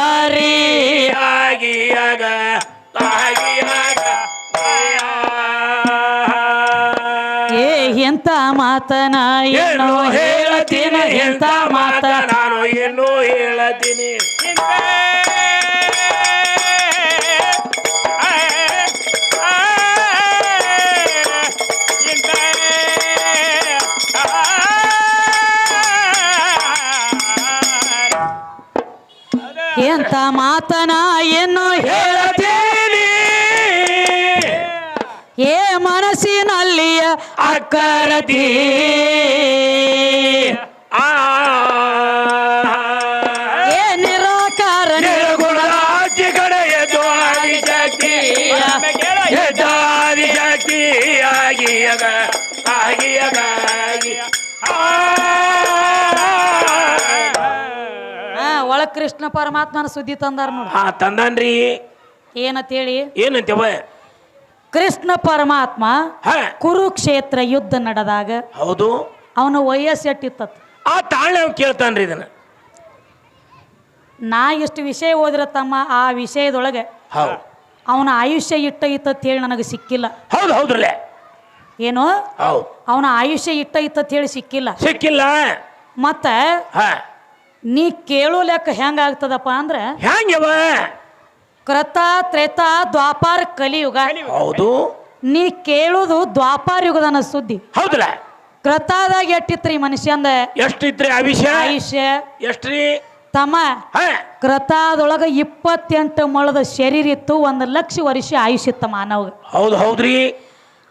ತಾರಿ ಆಗಿಯಾಗ ಆಗಿಯಾಗ ಏ ಎಂತ ಮಾತನ ಏನು ಹೇಳತೀನಿ ಎಂತ ಮಾತ ನಾನು ಏನು ಹೇಳತೀನಿ ಎಂತ ಮಾತನ ಏನು ಹೇಳತೀನಿ ಏ ಮನಸ್ಸಿನಲ್ಲಿಯ ಅಕ್ಕರತಿ ಏ ನಿರಾಕಾರ ನಿರ್ಗುಣದ ಆಚೆ ಕಡೆ ಎದ್ದು ಆದಿಶಕ್ತಿ ಎದ್ದು ಆದಿಶಕ್ತಿ ಆಗಿಯಾಗ ಆಗಿಯಾಗ ಒಳ ಕೃಷ್ಣ ಪರಮಾತ್ಮನ ಸುದ್ದಿ ತಂದಾರ ನೋಡು ಹಾ ತಂದನ್ರಿ ಏನಂತೇಳಿ ಏನಂತೇವ ಕೃಷ್ಣ ಪರಮಾತ್ಮ ಹಾ ಕುರುಕ್ಷೇತ್ರ ಯುದ್ಧ ನಡೆದಾಗ ಹೌದು ಅವನ ವಯಸ್ಸು ಎಷ್ಟಿತ್ತ ಆ ತಾಳ್ನೆ ಅವ್ ಕೇಳ್ತಾನ್ರಿ ಇದನ್ನ ನಾ ಎಷ್ಟು ವಿಷಯ ಓದಿರ ತಮ್ಮ ಆ ವಿಷಯದೊಳಗೆ ಹೌದು ಅವನ ಆಯುಷ್ಯ ಇತ್ತ ಹೇಳಿ ನನಗೆ ಸಿಕ್ಕಿಲ್ಲ ಹೌದು ಹೌದ್ರಲ್ಲೇ ಏನು ಹೌದು ಅವನ ಆಯುಷ್ಯ ಇತ್ತ ಹೇಳಿ ಸಿಕ್ಕಿಲ್ಲ ಸಿಕ್ಕಿಲ್ಲ ಮತ್ತ ಹಾ ನೀ ಕೇಳೋ ಲೆಕ್ಕ ಹೆಂಗ ಆಗ್ತದಪ್ಪ ಅಂದ್ರೆ ಹ್ಯಾಂಗವ ಕೃತ ತ್ರೇತ ದ್ವಾಪಾರ ಕಲಿಯುಗ ಹೌದು ನೀ ಕೇಳುದು ದ್ವಾಪಾರ ಯುಗದನ ಸುದ್ದಿ ಹೌದಲ್ಲ ಕೃತದಾಗ ಎಟ್ಟಿತ್ರಿ ಮನುಷ್ಯಂದ ಎಷ್ಟಿತ್ರಿ ಆಯುಷ್ಯ ಆಯುಷ್ಯ ಎಷ್ಟ್ರಿ ತಮ್ಮ ಹಾ ಕೃತದೊಳಗ 28 ಮೊಳದ ಶರೀರ ಇತ್ತು 1,00,000 ವರ್ಷ ಆಯುಷ್ಯ ಇತ್ತ ಮಾನವ ಹೌದು ಹೌದ್ರಿ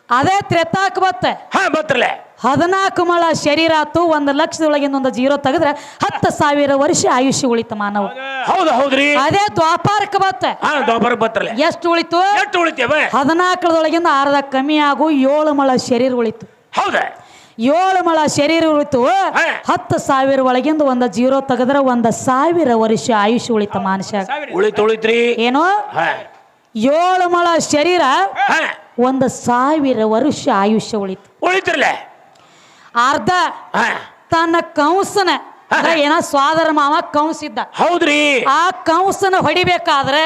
ಅದೇ ತ್ರೇತಾಕ್ ಬತ್ತ ಹಾ ಬತ್ರಲೆ 14 ಮೊಳ ಶರೀರ ಆತು 1,00,000 ಒಂದು ಜೀರೋ ತೆಗೆದ್ರೆ 10,000 ವರ್ಷ ಆಯುಷ್ಯ ಉಳಿತ ಮಾನವ ಹೌದು ಹೌದ್ರಿ ಅದೇ ದ್ವಾಪಾರಕ್ಕೆ ಬತ್ತ ಹಾ ದೊಬ್ಬರ ಬತ್ರಲೆ ಎಷ್ಟು ಉಳಿತು ಎಷ್ಟು ಉಳಿತೇವ 14 ಅರ್ಧ ಕಮ್ಮಿ ಆಗು 7 ಮೊಳ ಶರೀರ ಉಳಿತು ಹೌದ 7 ಮೊಳ ಶರೀರ ಉಳಿತು 10,000 ಒಳಗಿಂದ ಒಂದು ಜೀರೋ ತೆಗೆದ್ರೆ 1,000 ವರ್ಷ ಆಯುಷ್ಯ ಉಳಿತ ಮನುಷ್ಯ ಉಳಿತ್ರಿ ಏನು 7 ಮೊಳ ಶರೀರ 1,000 ವರ್ಷ ಆಯುಷ್ಯ ಉಳಿತು ಉಳಿತ್ರಲೆ ಅರ್ಧ ತನ್ನ ಕಂಸನ ಏನ ಸ್ವಾದರ ಮಾವ ಕಂಸಿದ್ದ ಹೌದ್ರಿ ಆ ಕಂಸನ ಹೊಡಿಬೇಕಾದ್ರೆ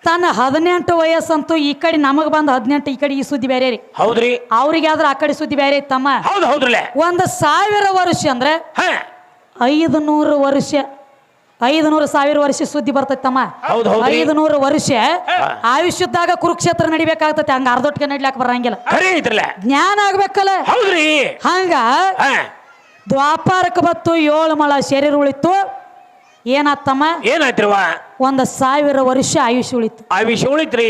ತನ್ನ 18 ವಯಸ್ಸಂತೂ ಈ ಕಡೆ ನಮಗ್ ಬಂದ 18 ಈ ಕಡೆ ಈ ಸುದ್ದಿ ಬೇರೆ ರೀ ಹೌದ್ರಿ ಅವ್ರಿಗೆ ಆದ್ರೆ ಆ ಕಡೆ ಸುದ್ದಿ ಬೇರೆ ತಮ್ಮ ಹೌದು ಹೌದ್ರಲೆ 1,000 ವರ್ಷ ಅಂದ್ರೆ 500 ವರ್ಷ 500,000 ವರ್ಷ ಸುದ್ದಿ ಬರ್ತೈತಿ ತಮ್ಮ 500 ವರ್ಷ ಆಯುಷ್ಯದಾಗ ಕುರುಕ್ಷೇತ್ರ ನಡಿಬೇಕಾಗ್ತೈತಿ ಹಂಗ ಅರ್ಧೊಟ್ಟಿಗೆ ನಡಿಲಾಕ ಬರಂಗಿಲ್ಲ ಜ್ಞಾನ ಆಗ್ಬೇಕಲ್ಲ ಹೌದ್ರಿ ಹಂಗ ದ್ವಾಪಾರಕ್ಕೆ ಬತ್ತು 7 ಮೊಳ ಶರೀರ ಉಳಿತು ಏನಾತಮ್ಮ ಏನಾಯ್ತಿರುವ 1,000 ವರ್ಷ ಆಯುಷ್ಯ ಉಳಿತು ಆಯುಷ್ಯ ಉಳಿತ್ರಿ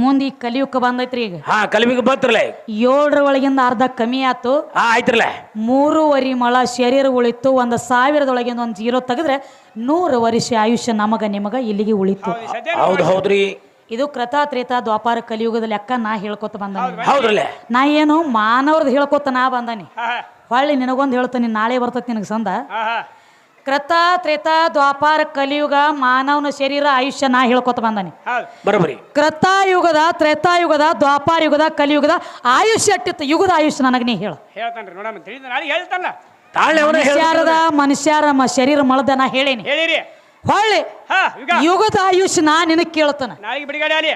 ಮುಂದೆ ಈ ಕಲಿಯುಗ ಬಂದೈತ್ರಿ ಈಗ ಕಲಿವಿಗೆ ಬತ್ರಲೆ 7 ಒಳಗಿಂದ ಅರ್ಧ ಕಮ್ಮಿ ಆತು ಆಯ್ತ್ರಲ್ಲ 3.5 ಮೊಳ ಶರೀರ ಉಳಿತು 1,000 ಒಂದು ಜೀರೋ ತೆಗೆದ್ರೆ 100 ವರ್ಷ ಆಯುಷ್ಯ ನಮಗ ನಿಮಗ ಇಲ್ಲಿಗೆ ಉಳಿತು ಹೌದು ಹೌದ್ರಿ ಇದು ಕೃತ ತ್ರೇತ ದ್ವಾಪಾರ ಕಲಿಯುಗದ ಲೆಕ್ಕ ನಾ ಹೇಳ್ಕೊತ ಬಂದಾನಿ ಹೌದ್ರಲ್ಲೇ ನಾ ಏನು ಮಾನವ್ರದ್ದು ಹೇಳ್ಕೊತ ನಾ ಬಂದಾನಿ ಹೊಳ್ಳಿ ನಿನಗೊಂದು ಹೇಳ್ತಾನೆ ನಾಳೆ ಬರ್ತೈತಿ ನಿನಗೆ ಸಂದ ಕೃತ ತ್ರೇತ ದ್ವಾಪಾರ ಕಲಿಯುಗ ಮಾನವನ ಶರೀರ ಆಯುಷ್ಯ ನಾ ಹೇಳ್ಕೊತ ಬಂದಾನಿ ಬರೋಬರಿ ಕೃತಾಯುಗದ ತ್ರೇತಾಯುಗದ ದ್ವಾಪಾರ ಯುಗದ ಕಲಿಯುಗದ ಆಯುಷ್ಯ ಅಟ್ಟಿತ್ತು ಯುಗದ ಆಯುಷ್ಯ ನನಗೆ ನೀ ಹೇಳ ಮನುಷ್ಯರ ಶರೀರ ಮಳದ ನಾ ಹೇಳೇನಿ ಹೊಳ್ಳಿ ಯುಗದ ಆಯುಷ್ಯ ನಾ ನಿನಗೆ ಕೇಳ್ತಾನ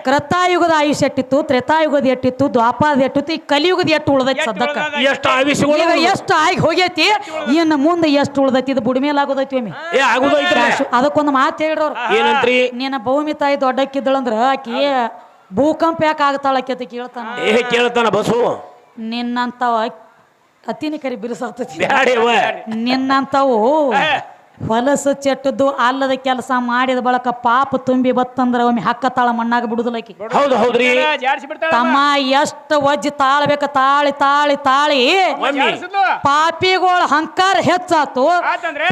ಕೃತಾಯುಗದ ಆಯುಷ್ಯ ಎಟ್ಟಿತ್ತು ತ್ರೇತಾಯುಗದ ಎಟ್ಟಿತ್ತು ದ್ವಾಪಾರದ ಎಟ್ಟಿತ್ತು ಈ ಕಲಿಯುಗದ ಎಷ್ಟು ಉಳ್ದೈತಿ ಸದ್ದಕ್ಕ ಎಷ್ಟು ಆಗಿ ಹೋಗೈತಿ ಇನ್ನು ಮುಂದೆ ಎಷ್ಟು ಉಳ್ದೈತಿ ಇದು ಬುಡಿ ಮೇಲೆ ಆಗೋದೈತಿ ಅದಕ್ಕೊಂದು ಮಾತು ಹೇಳ್ರವ್ರು ಏನಂತ್ರಿ ನಿನ್ನ ಭೂಮಿ ತಾಯಿ ದೊಡ್ಡಕ್ಕಿದ್ದಳಂದ್ರ ಆಕಿ ಭೂಕಂಪ ಯಾಕೆ ಆಗ್ತಾಳಕ್ಕೆ ಕೇಳ್ತಾನ ಬಸು ನಿನ್ನಂತವ ಅತಿನಿ ಕರಿ ಬಿರುಸಾಗ್ತೈತಿ ನಿನ್ನಂತವು ಹೊಲಸು ಚೆಟ್ಟದ್ದು ಅಲ್ಲದ ಕೆಲಸ ಮಾಡಿದ ಬಳಕ ಪಾಪ ತುಂಬಿ ಬತ್ತಂದ್ರ ಒಮ್ಮೆ ಹಕ್ಕತ್ತಾಳ ಮಣ್ಣಾಗ ಬಿಡುದಲಕಿ ತಮ್ಮ ಎಷ್ಟು ಒಜ್ಜಿ ತಾಳ್ಬೇಕ ತಾಳಿ ತಾಳಿ ತಾಳಿ ಪಾಪಿಗಳ ಹಂಕಾರ ಹೆಚ್ಚಾತು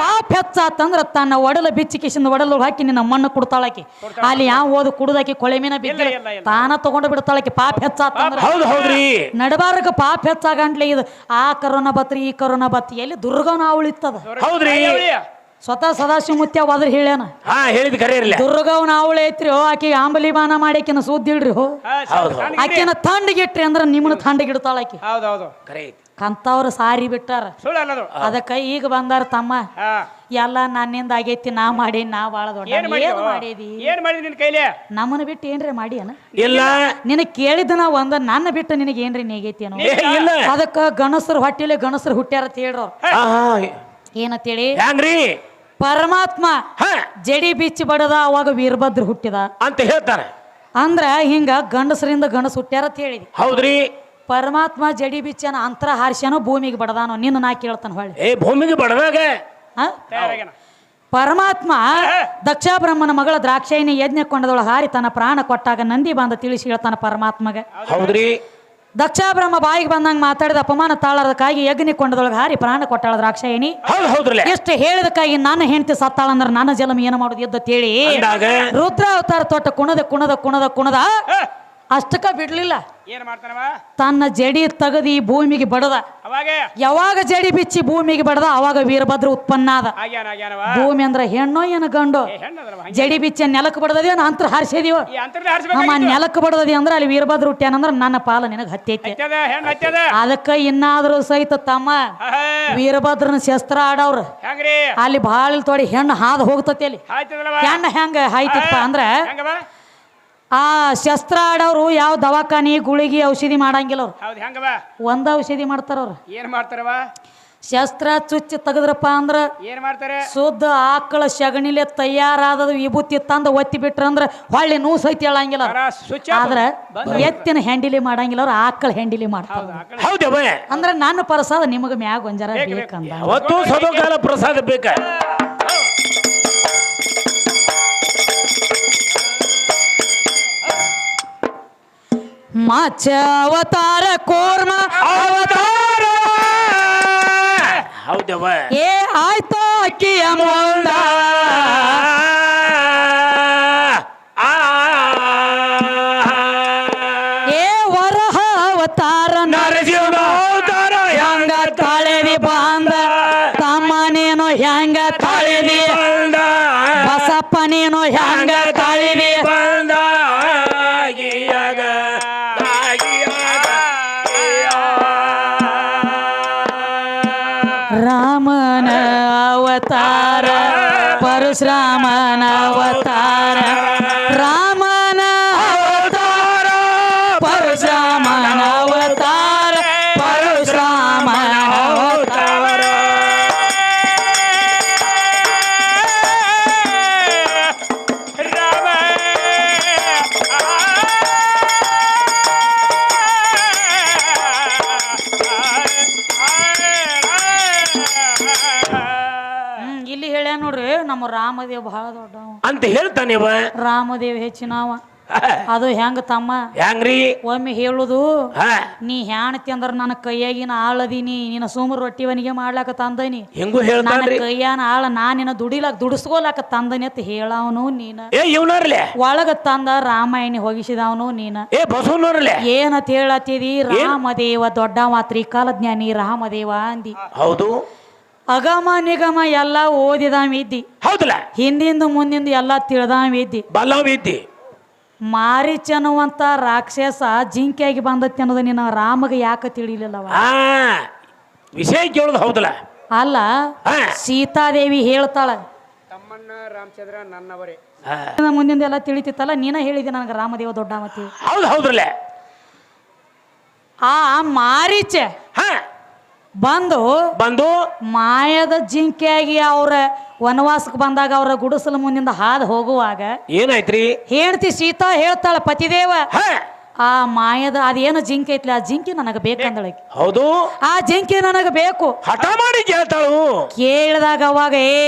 ಪಾಪ ಹೆಚ್ಚಾತಂದ್ರ ತನ್ನ ಒಡಲ ಬಿಚ್ಚಿಕಿಸಿಂದ ಒಡಲು ಹಾಕಿ ನಿನ್ನ ಮಣ್ಣು ಕೊಡ್ತಾಳಕಿ ಅಲ್ಲಿ ಯಾವ ಓದು ಕುಡುದಾಕಿ ಕೊಳೆ ಮೀನ ಬಿದ್ದ ತಾನ ತಗೊಂಡು ಬಿಡ್ತಾಳಕಿ ಪಾಪ ಹೆಚ್ಚಾತಂದ್ರ ನಡಬಾರಕ ಪಾಪ ಹೆಚ್ಚಾಗಂಡ್ಲಿ ಇದು ಆ ಕರೋನಾ ಬತ್ರಿ ಈ ಕರೋನಾ ಬತ್ತಿ ಎಲ್ಲಿ ದುರ್ಗನ ಉಳಿತದ ಸ್ವತಃ ಸದಾಶಿವಮೂರ್ತಿ ಹೋದ್ರ ಹೇಳ್ಯಾನ ದುರ್ಗವ್ನ ಅವಳು ಐತ್ರಿ ಆಕಿ ಆಂಬಲಿ ಬಾನ ಮಾಡಿ ಆಕಿನ ಸುದ್ದಿ ಇಡ್ರಿ ಆಕಿನ ಥಂಡಿಗಿಟ್ರಿ ಅಂದ್ರ ನಿಮ್ಮನ್ನ ಥಂಡಿಗಿಡ್ತಾಳ ಆಕಿ ಕಂತವ್ರು ಸಾರಿ ಬಿಟ್ಟಾರ ಸುಳ್ಳು ಅಲ್ಲದು ಅದಕ್ಕ ಈಗ ಬಂದಾರ ತಮ್ಮ ಹಾ ಎಲ್ಲ ನನ್ನಿಂದ ಆಗೈತಿ ನಾ ಮಾಡಿ ನಾ ಬಾಳ ದೊಡ್ಡ ಏನ್ ಮಾಡಿ ಏನ್ ಮಾಡಿದಿ ಏನ್ ಮಾಡಿದಿ ನಿನ್ ಕೈಲಿ ನಮ್ಮನ್ನ ಬಿಟ್ಟು ಏನ್ರಿ ಮಾಡಿ ಅನ ಇಲ್ಲ ನಿನಗ್ ಕೇಳಿದ ನಾ ಒಂದ ನನ್ನ ಬಿಟ್ಟು ನಿನಗೆ ಏನ್ರಿ ನೇಗೈತಿ ಅನ್ನೋ ಇಲ್ಲ ಅದಕ್ಕ ಗಣಸರು ಹೊಟ್ಟಿಲೆ ಗಣಸರು ಹುಟ್ಟ್ಯಾರ ಅಂತ ಹೇಳ್ರು ಆಹಾ, ಏನಂತೇಳಿ ಹ್ಯಾಂಗ್ರಿ ಪರಮಾತ್ಮ ಹ ಜಡಿ ಬಿಚ್ಚಿ ಬಡದ ಅವಾಗ ವೀರಭದ್ರ ಹುಟ್ಟಿದ ಅಂತ ಹೇಳ್ತಾರೆ ಅಂದ್ರ ಹಿಂಗ ಗಂಡಸರಿಂದ ಗಂಡಸ್ ಹುಟ್ಟ್ಯಾರ ಅಂತ ಹೇಳಿದಿ ಹೌದ್ರಿ ಪರಮಾತ್ಮ ಜಡಿ ಬಿಚ್ಚನ ಅಂತರ ಹಾರ್ಸ್ಯಾನೋ ಭೂಮಿಗೆ ಬಡದಾನೋ ನಿನ್ನ ನಾ ಕೇಳ್ತಾನ ಹೊಳ್ಳಿ ಏ ಭೂಮಿಗೆ ಬಡದಾಗ ಆ? ತಯಾರಾಗ್ಯಾನ ಪರಮಾತ್ಮ ದಕ್ಷ ಬ್ರಹ್ಮನ ಮಗಳ ದ್ರಾಕ್ಷಾಯಿನಿ ಯಜ್ಞ ಕೊಂಡದೊಳಗೆ ಹಾರಿ ತನ್ನ ಪ್ರಾಣ ಕೊಟ್ಟಾಗ ನಂದಿ ಬಂದ ತಿಳಿಸಿ ಹೇಳ್ತಾನ ಪರಮಾತ್ಮಗ ಹೌದ್ರಿ ದಕ್ಷ ಬ್ರಹ್ಮ ಬಾಯಿಗೆ ಬಂದಂಗ ಮಾತಾಡಿದ ಅಪಮಾನ ತಾಳದಕ್ಕಾಗಿ ಯಜ್ಞ ಕೊಂಡದೊಳಗೆ ಹಾರಿ ಪ್ರಾಣ ಕೊಟ್ಟಾಳ ದ್ರಾಕ್ಷಾಯಿನಿ ಹೌದ್ರಲ್ಲ ಎಷ್ಟು ಹೇಳಿದಕ್ಕಾಗಿ ನನ್ನ ಹೆಂಡತಿ ಸತ್ತಾಳಂದ್ರ ನನ್ನ ಜಲಮ ಏನು ಮಾಡೋದು ಎದ್ದ ತೇಳಿ ಅಂದಾಗ ರುದ್ರ ಅವತಾರ ತೊಟ್ಟ ಕುಣದ ಅಷ್ಟಕ್ಕ ಬಿಡ್ಲಿಲ್ಲ ಏನ್ ಮಾಡ್ತಾನವ ತನ್ನ ಜಡಿ ತಗದಿ ಭೂಮಿಗೆ ಬಡದ ಅವಾಗ ಯಾವಾಗ ಜಡಿ ಬಿಚ್ಚಿ ಭೂಮಿಗೆ ಬಡದ ಅವಾಗ ವೀರಭದ್ರ ಉತ್ಪನ್ನ ಆದ ಆಗ್ಯಾನವ ಭೂಮಿ ಅಂದ್ರ ಹೆಣ್ಣೋ ಏನು ಗಂಡು ಹೆಣ್ಣದ್ರವ ಜಡಿ ಬಿಚ್ಚಿ ನೆಲಕ್ಕೆ ಬಡದದೇನು ಅಂತರ ಹಾರಿಸಿದೀವ ಈ ಅಂತರ್ದ ನಮ್ಮ ಹಾರಿಸ್ಬೇಕು ನೆಲಕ್ಕೆ ಬಡದದಿ ಅಂದ್ರೆ ಅಲ್ಲಿ ವೀರಭದ್ರ ಹುಟ್ಟ್ಯಾನಂದ್ರ ನನ್ನ ಪಾಲ ನಿನಗೆ ಹತ್ತೈತಿ ಹತ್ಯದ ಹೆಣ್ಣು ಹತ್ಯದ ಅದಕ್ಕ ಇನ್ನಾದ್ರೂ ಸಹಿತ ತಮ್ಮ ವೀರಭದ್ರನ ಶಸ್ತ್ರ ಆಡವ್ರ ಹೆಂಗ್ರಿ ಅಲ್ಲಿ ಭಾಳ ತೋಡಿ ಹೆಣ್ಣು ಹಾದು ಹೋಗ್ತತಿ ಅಲ್ಲಿ ಆಯ್ತದಲ್ಲವ ಹೆಣ್ಣು ಹೆಂಗ ಹಾಯ್ತಿಪ್ಪ ಅಂದ್ರ ಹೆಂಗವ ಆ ಶಸ್ತ್ರ ಆಡವ್ರು ಯಾವ ದವಾಖಾನಿ ಗುಳಿಗೆ ಔಷಧಿ ಮಾಡಂಗಿಲ್ಲ ಅವ್ರು ಹೌದು ಹೆಂಗವ ಒಂದ ಔಷಧಿ ಮಾಡ್ತಾರ ಅವ್ರು ಏನ್ ಮಾಡ್ತಾರವ ಶಸ್ತ್ರ ಚುಚ್ಚಿ ತೆಗದ್ರಪ್ಪ ಅಂದ್ರ ಏನ್ ಮಾಡ್ತಾರೆ ಶುದ್ಧ ಆಕಳ ಸಗಣಿಲೆ ತಯಾರಾದ ವಿಭೂತಿ ತಂದು ಒತ್ತಿ ಬಿಟ್ರಂದ್ರ ಹೊಳ್ಳಿ ನೂ ಸಹಿತ ಹೇಳಂಗಿಲ್ಲ ಅವ್ರು. ಸ್ವಿಚ್ ಆದ್ರ ಎತ್ತಿನ ಹೆಂಡಿಲಿ ಮಾಡಂಗಿಲ್ಲ ಅವ್ರು ಆಕಳ ಹೆಂಡಿಲಿ ಮಾಡ್ತಾರ ಹೌದವ ಅಂದ್ರ ನನ್ನ ಪ್ರಸಾದ ನಿಮಗ ಮ್ಯಾಗ ಒಂಜರ ಬೇಕಂದ ಅವತ್ತು ಸದೋಕಾಲ ಪ್ರಸಾದ ಬೇಕ ಮಾಚ ಅವತಾರ ಕೂರ್ಮ ಅವತಾರ ಹೌದವ ಏ ಆಯ್ತು ಅಕ್ಕಿಯ ಮುಂದ ಏ ವರಹ ಅವತಾರ ನರಸಿಂಹ ಅವತಾರ ಹೆಂಗ ತಾಳೆದಿ ಬಂದ ತಮ್ಮ ನೀನು ಹೆಂಗ ತಾಳಿದಿ ಬಂದ ಬಸಪ್ಪ ನೀನು ಹೆಂಗ ತಾಳಿದಿ ಬಂದ ಆಗಿಯಾಗ ರಾಮನ ಅವತಾರ ಪರಶುರಾಮನ ಅವತಾರ ರಾಮನ ಅವತಾರ ಪರಶುರಾಮನ ಅವತಾರ ಪರಶುರಾಮನ ಅವತಾರ ರಾಮ ಇಲ್ಲಿ ಹೇಳ್ಯ ನೋಡ್ರಿ ನಮ್ಮ ರಾಮದೇವ್ ಬಹಳ ದೊಡ್ಡವ ಅಂತ ಹೇಳ್ತಾನೇವ ರಾಮದೇವ್ ಹೆಚ್ಚಿನವ ಅದು ಹೆಂಗ ತಮ್ಮ ಹೆಂಗ್ರಿ ಒಮ್ಮೆ ಹೇಳುದು ಹ ನೀ ಹ್ಯಾಣತಿ ಅಂದ್ರ ನನ್ನ ಕೈಯಾಗಿನ ಆಳದೀನಿ ನಿನ್ನ ಸೋಮರು ರೊಟ್ಟಿವನಿಗೆ ಮಾಡ್ಲಾಕ ತಂದನಿ ಹೆಂಗೂ ನನ್ನ ಹೇಳ್ತಾನ್ರಿ ಕೈಯಾನ ಆಳ ನಾನಿನ ದುಡಿಸ್ಕೋಲಾಕ ತಂದನಿ ಅಂತ ಹೇಳವನು ನೀನ ಏ ಇವನರ್ಲೆ ಒಳಗ ತಂದ ರಾಮಾಯಣಿ ಹೋಗಿಸಿದವನು ನೀನ ಏ ಬಸವನವ್ರಲೆ ಏನಂತ ಹೇಳತ್ತಿದಿ ರಾಮದೇವ ದೊಡ್ಡವ ತ್ರಿಕಾಲಜ್ಞಾನಿ ರಾಮದೇವ ಅಂದಿ ಹೌದು ಅಗಮ ನಿಗಮ ಎಲ್ಲ ಓದಿದಾವ ಇದ್ದಿ ಹೌದಲ್ಲ ಹಿಂದಿಂದ ಮುಂದಿಂದ ಎಲ್ಲ ತಿಳಿದಾವ ಇದ್ದಿ ಬಲವಿದ್ದಿ ಮಾರಿಚ್ ಅನ್ನುವಂತ ರಾಕ್ಷಸ ಜಿಂಕೆಯಾಗಿ ಬಂದತಿ ಅನ್ನೋದು ನಿನ್ನ ರಾಮಗ ಯಾಕೆ ತಿಳಿಲಿಲ್ಲವ ಆ ವಿಷಯ ಕೇಳೋದು ಹೌದಲ್ಲ ಅಲ್ಲ ಹಾ ಸೀತಾದೇವಿ ಹೇಳ್ತಾಳ ತಮ್ಮಣ್ಣ ರಾಮಚಂದ್ರ ನನ್ನವರೇ ಮುಂದಿಂದ ಎಲ್ಲ ತಿಳಿತಿತ್ತಲ್ಲ ನೀನ ಹೇಳಿದೆ ನನಗೆ ರಾಮದೇವ ದೊಡ್ಡ ಮತಿ ಹೌದ್ರಲ್ಲೇ ಆ ಮಾರಿಚ ಹಾ ಬಂದು ಬಂದು ಮಾಯದ ಜಿಂಕೆಯಾಗಿ ಅವ್ರ ವನವಾಸಕ್ಕೆ ಬಂದಾಗ ಅವರ ಗುಡಿಸಲ ಮುಂದಿಂದ ಹಾದು ಹೋಗುವಾಗ ಏನಾಯ್ತ್ರಿ ಹೇಳ್ತಿ ಸೀತಾ ಹೇಳ್ತಾಳ ಪತಿದೇವ ಹಾ ಆ ಮಾಯದ ಅದೇನು ಜಿಂಕೆ ಐತ್ಲಿ ಆ ಜಿಂಕೆ ನನಗೆ ಬೇಕಂದಳಕ್ಕೆ ಹೌದು ಆ ಜಿಂಕೆ ನನಗೆ ಬೇಕು ಹಠ ಮಾಡಿ ಕೇಳ್ತಾಳು ಕೇಳಿದಾಗ ಅವಾಗ ಏ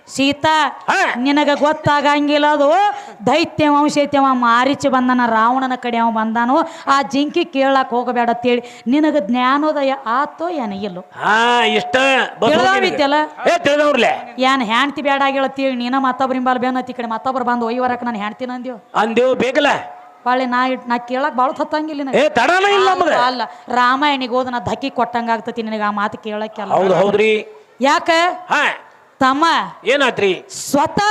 ಸೀತಾ ಹಾ ನಿನಗ ಗೊತ್ತಾಗಂಗಿಲ್ಲ ಅದು ದೈತ್ಯ ವಂಶೈತ್ಯವ ಮಾರಿಚಿ ಬಂದನ ರಾವಣನ ಕಡೆ ಅವ ಬಂದಾನು ಆ ಜಿಂಕಿ ಕೇಳಕ್ ಹೋಗಬೇಡ ಅಂತೇಳಿ ನಿನಗ ಜ್ಞಾನೋದಯ ಆತೋ ಏನ ಇಲ್ಲೋ ಹಾ ಇಷ್ಟ ತಿಳಿದಾವಿದ್ಯಲ್ಲ ಏ ತಿಳಿದವ್ರಲೆ ಏನ್ ಹೆಣ್ತಿ ಬೇಡ ಆಗಿಳತ್ತೀವಿ ನೀನ ಮತ್ತೊಬ್ಬರಿಂಬಲ್ ಬೇನತ್ತಿ ಕಡೆ ಮತ್ತೊಬ್ರು ಬಂದು ಒಯ್ವರಕ್ಕೆ ನಾನು ಹೆಣ್ತೀನಿ ಅಂದ್ಯೋ ಅಂದೇವು ಬೇಕಲ್ಲ ಬಾಳೆ ನಾ ಕೇಳಕ್ ಬಾಳ ಹೊತ್ತಂಗಿಲ್ಲ ಏ ತಡನ ಇಲ್ಲ ನಮ್ದು. ಅಲ್ಲ ರಾಮಾಯಣಿಗೆ ಹೋದ ನಾ ಧಕ್ಕಿ ಕೊಟ್ಟಂಗ ಆಗ್ತತಿ ನಿನಗ ಆ ಮಾತು ಕೇಳಕ್ಕೆಲ್ಲ ಹೌದು ಹೌದ್ರಿ ಯಾಕ ಹಾ ತಮ್ಮ ಏನಾತ್ರಿ ಸ್ವತಃ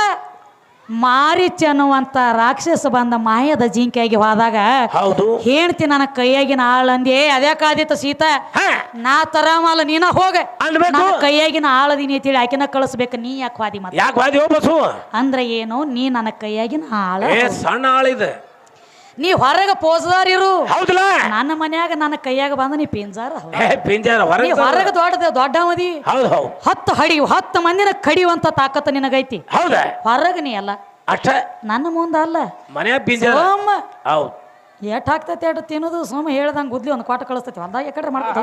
ಮಾರಿಚ್ ಅನ್ನುವಂತ ರಾಕ್ಷಸ ಬಂದ ಮಾಯದ ಜಿಂಕೆಯಾಗಿ ಹೋದಾಗ ಹೌದು ಹೇಳ್ತಿ ನನ್ನ ಕೈಯಾಗಿನ ಆಳಂದಿ ಅದ್ಯಾಕಾದಿತ್ತ ಸೀತಾ ಹಾ ನಾ ತರಾಮಲ್ಲ ನೀನ ಹೋಗ ಅನ್ಬೇಕು. ನನ್ನ ಕೈಯಾಗಿನ ಆಳದಿನಿ ಅಂತೇಳಿ ಆಕಿನ ಕಳಿಸ್ಬೇಕು ನೀ ಯಾಕೆ ವಾದಿ ಮಾತ ಯಾಕೆ ವಾದಿ ಬಸ್ಸು ಅಂದ್ರೆ ಏನು ನೀ ನನ್ನ ಕೈಯಾಗಿನ ಆಳ ಸಣ್ಣ ಆಳಿದೆ ನೀ ಹೊರಗ ಪೋಸ್ದಾರಿರು ಹೌದಲ್ಲ ನನ್ನ ಮನ್ಯಾಗ ನನ್ನ ಕೈಯಾಗ ಬಂದ ನೀ ಪಿಂಜಾರ ಪಿಂಜಾರ ನೀ ಹೊರಗ ದೊಡ್ಡ ಮದಿ ಹೌದು ಹೌದು 10 ಮಂದಿನ ಕಡಿಯುವಂತ ತಾಕತ್ತ ನಿನಗೈತಿ ಹೌದ ಹೊರಗ ನೀ ಅಲ್ಲ ಅಷ್ಟ ನನ್ನ ಮುಂದ ಅಲ್ಲ ಮನ್ಯಾಗ ಪಿಂಜಾರ ಸೋಮ ಹೌದು ಎಟ್ ಹಾಕ್ತೈತಿ ಎಟ್ ತಿನ್ನೋದು ಸೋಮ ಹೇಳ್ದಂಗೆ ಗುದ್ಲಿ ಒಂದು ಕ್ವಾಟ ಕಳಿಸ್ತೈತಿ ಹೊಲ್ದಾಗ ಯಾಕಡೆ ಮಾಡ್ಕೊತ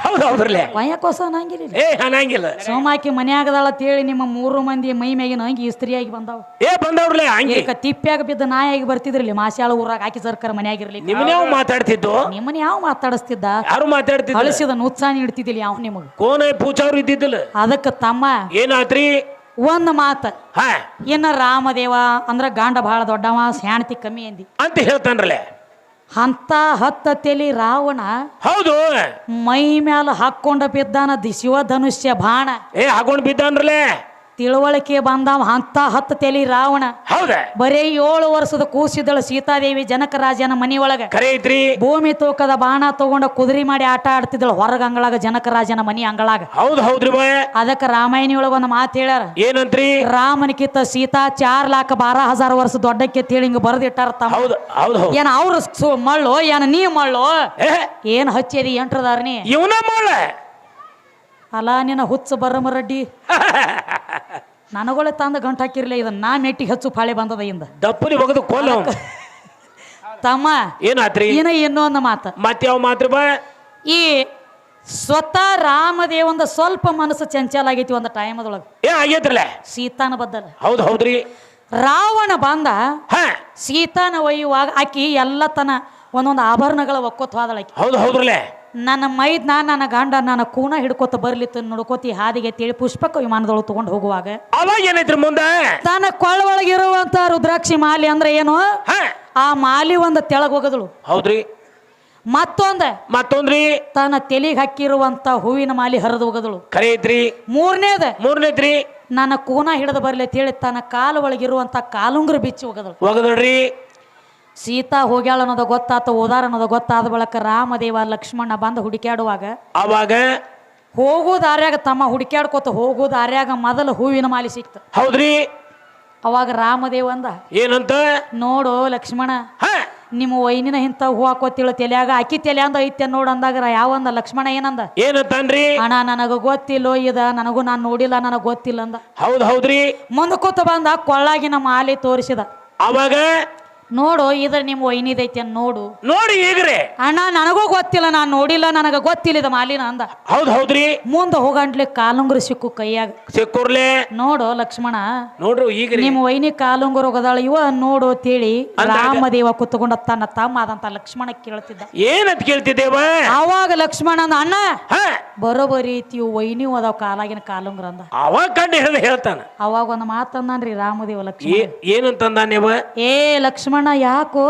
ಹೌದು ಹೌದ್ರಲ್ಲೇ ವಯಕೋಸ ಅನ್ನಂಗಿಲ್ಲ ಅನ್ನಂಗಿಲ್ಲ ಸೋಮಾಕಿ ಮನ್ಯಾಗದಾಳ ತೇಳಿ ನಿಮ್ಮ 3 ಮಂದಿ ಮೈ ಮ್ಯಾಗಿನ ಅಂಗಿ ಇಸ್ತ್ರಿಯಾಗಿ ಬಂದಾವ ಬಂದವ್ರಲ್ಲೇ ಹಂಗೆ ತಿಪ್ಪ್ಯಾಗ ಬಿದ್ದ ನಾಯಾಗಿ ಬರ್ತಿದ್ರಲ್ಲಿ ಮಾಸ್ಯಾಳ ಊರಾಗ ಹಾಕಿ ಸರ್ಕಾರ ಮನ್ಯಾಗಿರ್ಲಿ ನಿಮ್ಮನ್ನ ಯಾವ ಮಾತಾಡ್ತಿದ್ದು ನಿಮ್ಮನ್ನ ಯಾವ ಮಾತಾಡಿಸ್ತಿದ್ದ ಯಾರು ಮಾತಾಡ್ತಿದ್ದ ಕಳಿಸಿದ ನುತ್ಸಾನಿ ಇಡ್ತಿದ್ದಿಲ್ಲ ಯಾವ ನಿಮಗ ಕೋನ ಪೂಜಾವ್ರು ಇದ್ದಿದ್ದಿಲ್ಲ ಅದಕ್ಕೆ ತಮ್ಮ ಏನಾತ್ರಿ ಒಂದ್ ಮಾತ ಹಾ ಇನ್ನ ರಾಮದೇವ ಅಂದ್ರ ಗಾಂಡ ಬಹಳ ದೊಡ್ಡವ ಸ್ಯಾಣತಿ ಕಮ್ಮಿ ಅಂದಿ ಅಂತ ಹೇಳ್ತಾನ್ರಲ್ಲೇ ಅಂತ 10 ತೆಲಿ ರಾವಣ ಹೌದು ಮೈ ಮ್ಯಾಲ ಹಾಕೊಂಡ ಬಿದ್ದಾನ ಶಿವಧನುಷ್ಯ ಬಾಣ ಹಾಕೊಂಡ್ ಬಿದ್ದಾನ್ರಲ್ಲೇ ತಿಳುವಳಿಕೆ ಬಂದಾವ ಅಂತ 10 ತೆಲಿ ರಾವಣ ಹೌದ ಬರೀ 7 ವರ್ಷದ ಕೂಸಿದಳ ಸೀತಾದೇವಿ ಜನಕ ರಾಜನ ಮನಿ ಒಳಗ ಕರೆ ಐತ್ರಿ ಭೂಮಿ ತೂಕದ ಬಾಣ ತಗೊಂಡ ಕುದುರೆ ಮಾಡಿ ಆಟ ಆಡ್ತಿದ್ದಳು ಹೊರಗ ಅಂಗಳಾಗ ಜನಕ ರಾಜನ ಮನಿ ಅಂಗಳಾಗ ಹೌದು ಹೌದ್ರಿ ಬಾಯ್ ಅದಕ್ಕ ರಾಮಾಯಣಿ ಒಳಗ ಒಂದು ಮಾತು ಹೇಳ್ಯಾರ ಏನಂತ್ರಿ ರಾಮನಿಕಿತ್ತ ಸೀತಾ 4,12,000 ವರ್ಷ ದೊಡ್ಡಕ್ಕೆ ತಿಳಿ ಹಿಂಗ ಬರೆದಿಟ್ಟಾರ ತಮ್ಮ ಹೌದು ಹೌದು ಹೌದು ಏನ್ ಅವ್ರ ಮಳ್ಳು ಏನ ನೀ ಮಳ್ಳು ಏನ್ ಹಚ್ಚಿದಿ ಎಂಟ್ರದಾರನಿ ಇವನ ಮಾಡ ಅಲ್ಲ ನಿನ್ನ ಹುಚ್ಚ ಬರಮರಡ್ಡಿ ನನಗೊಳೆ ತಂದ ಗಂಟು ಹಾಕಿರ್ಲಿ ಇದನ್ನ ನಾ ಮೆಟ್ಟಿಗೆ ಹಚ್ಚು ಪಾಳೆ ಬಂದದ ಇಂದ ದಪ್ಪನಿ ಬಗದು ಕೋಲ ತಮ್ಮ ಏನಾತ್ರಿ ಇನ್ನೊಂದು ಮಾತ ಮತ್ತೆ ಯಾವ ಮಾತ್ರ ಬಾ ಈ ಸ್ವತಃ ರಾಮದೇವಂದ ಸ್ವಲ್ಪ ಮನಸ್ಸು ಚಂಚಲ ಆಗೈತಿ ಒಂದು ಟೈಮ್ ಅದೊಳಗ ಆಗೇತ್ರಲ್ಲ ಸೀತಾನ ಬದ್ದಲ್ಲ ಹೌದು ಹೌದ್ರಿ ರಾವಣ ಬಂದ ಹಾ ಸೀತಾನ ಒಯ್ಯುವಾಗ ಆಕಿ ಎಲ್ಲ ತನ ಒಂದೊಂದು ಆಭರಣಗಳ ಒಕ್ಕೋತ್ ಹೋದಳ ಆಕಿ ಹೌದು ಹೌದ್ರಲ್ಲೇ ನನ್ನ ಮೈದ್ ನನ್ನ ಗಂಡ ನನ್ನ ಕೂನ ಹಿಡ್ಕೋತ ಬರ್ಲಿತ್ತು ನೋಡ್ಕೋತಿ ಹಾದಿಗೆ ತಿಳಿ ಪುಷ್ಪಕ ವಿಮಾನದೊಳಗೆ ತಗೊಂಡು ಹೋಗುವಾಗ ಅವಾಗ ಏನೈತ್ರಿ ಮುಂದೆ ತನ್ನ ಕೊಳ್ಳೊಳಗಿರುವಂತ ರುದ್ರಾಕ್ಷಿ ಮಾಲಿ ಅಂದ್ರೆ ಏನು ಆ ಮಾಲಿ ಒಂದು ತೆಳಗ್ ಹೋಗದಳು ಹೌದ್ರಿ ಮತ್ತೊಂದ್ರಿ ತನ್ನ ತೆಲಿಗೆ ಹಾಕಿರುವಂತ ಹೂವಿನ ಮಾಲಿ ಹರಿದು ಹೋಗದಳು ಕರೆ ಐತ್ರಿ ಮೂರನೇದ್ರಿ ನನ್ನ ಕೂನ ಹಿಡಿದು ಬರ್ಲಿ ತಿಳಿ ತನ್ನ ಕಾಲು ಒಳಗಿರುವಂತ ಕಾಲುಂಗ್ರ ಬಿಚ್ಚಿ ಹೋಗದಳ್ರಿ ಸೀತಾ ಹೋಗ್ಯಾಳ ಅನ್ನೋದು ಗೊತ್ತಾತ ಓದಾರ ಅನ್ನೋದು ಗೊತ್ತಾದ ಬಳಕ ರಾಮದೇವ ಲಕ್ಷ್ಮಣ ಬಂದ ಹುಡುಕ್ಯಾಡುವಾಗ ಅವಾಗ ಹೋಗೋ ದಾರ್ಯಾಗ ತಮ್ಮ ಹುಡುಕ್ಯಾಡ್ಕೋತ ಹೋಗೋ ದಾರ್ಯಾಗ ಮೊದಲು ಹೂವಿನ ಮಾಲಿ ಸಿಕ್ತ ಹೌದ್ರಿ ಅವಾಗ ರಾಮದೇವ ಅಂದ ಏನಂತ ನೋಡು ಲಕ್ಷ್ಮಣ ನಿಮ್ಮ ವೈನಿನ ಇಂತ ಹೂ ಹಾಕೋತಿಳ ತೆಲ್ಯಾಗ ಅಕ್ಕಿ ತೆಲೆ ಅಂದ ಐತೆ ನೋಡು ಅಂದಾಗ ಯಾವಂದ ಲಕ್ಷ್ಮಣ ಏನಂತನ್ರಿ ಅಣ್ಣ ನನಗ ಗೊತ್ತಿಲ್ಲೋ ನನಗೂ ನಾನು ನೋಡಿಲ್ಲ ನನಗ ಗೊತ್ತಿಲ್ಲ ಅಂದ ಹೌದ್ರಿ ಮುಂದಕ್ಕೋತ ಬಂದ ಕೊಳ್ಳಾಗಿನ ಮಾಲಿ ತೋರಿಸಿದ ಅವಾಗ ನೋಡು ಇದ್ರ ನಿಮ್ಮ ವೈನಿದೈತಿ ನೋಡಿ ಈಗ್ರಿ ಅಣ್ಣ ನನಗೂ ಗೊತ್ತಿಲ್ಲ ನಾನು ನೋಡಿಲ್ಲ ನನಗ ಗೊತ್ತಿಲ್ಲ ಮಾಲಿನ ಅಂದ ಹೌದ್ರಿ ಮುಂದೆ ಹೋಗಂಟ್ಲಿ ಕಾಲುಂಗುರ ಸಿಕ್ಕು ಕೈಯಾಗ ಸಿಕ್ಕೂರ್ಲೆ ನೋಡು ಲಕ್ಷ್ಮಣ ನೋಡ್ರು ಈಗ್ರಿ ನಿಮ್ಮ ವೈನಿ ಕಾಲುಂಗುರ ಹೋಗದಾಳ ಇವ ನೋಡು ತೇಳಿ ರಾಮದೇವ ಕುತ್ಕೊಂಡ ತನ್ನ ತಮ್ಮ ಆದಂತ ಲಕ್ಷ್ಮಣ ಕೇಳ್ತಿದ್ದ ಏನಂತ ಕೇಳ್ತಿದ್ದೇವ ಅವಾಗ ಲಕ್ಷ್ಮಣ ಅಂದ ಅಣ್ಣ ಬರೋಬರಿ ಐತಿ ವೈನಿ ಅದಾವ ಕಾಲಾಗಿನ ಕಾಲುಂಗುರ ಅಂದ ಅವಾಗ ಕಂಡು ಹೇಳ್ತಾನ ಅವಾಗ ಒಂದು ಮಾತಂದನ್ರಿ ರಾಮದೇವ ಲಕ್ಷ್ಮಣ ಏನಂತಂದಾನೇವ ಲಕ್ಷ್ಮಣ ಯಾಕೋ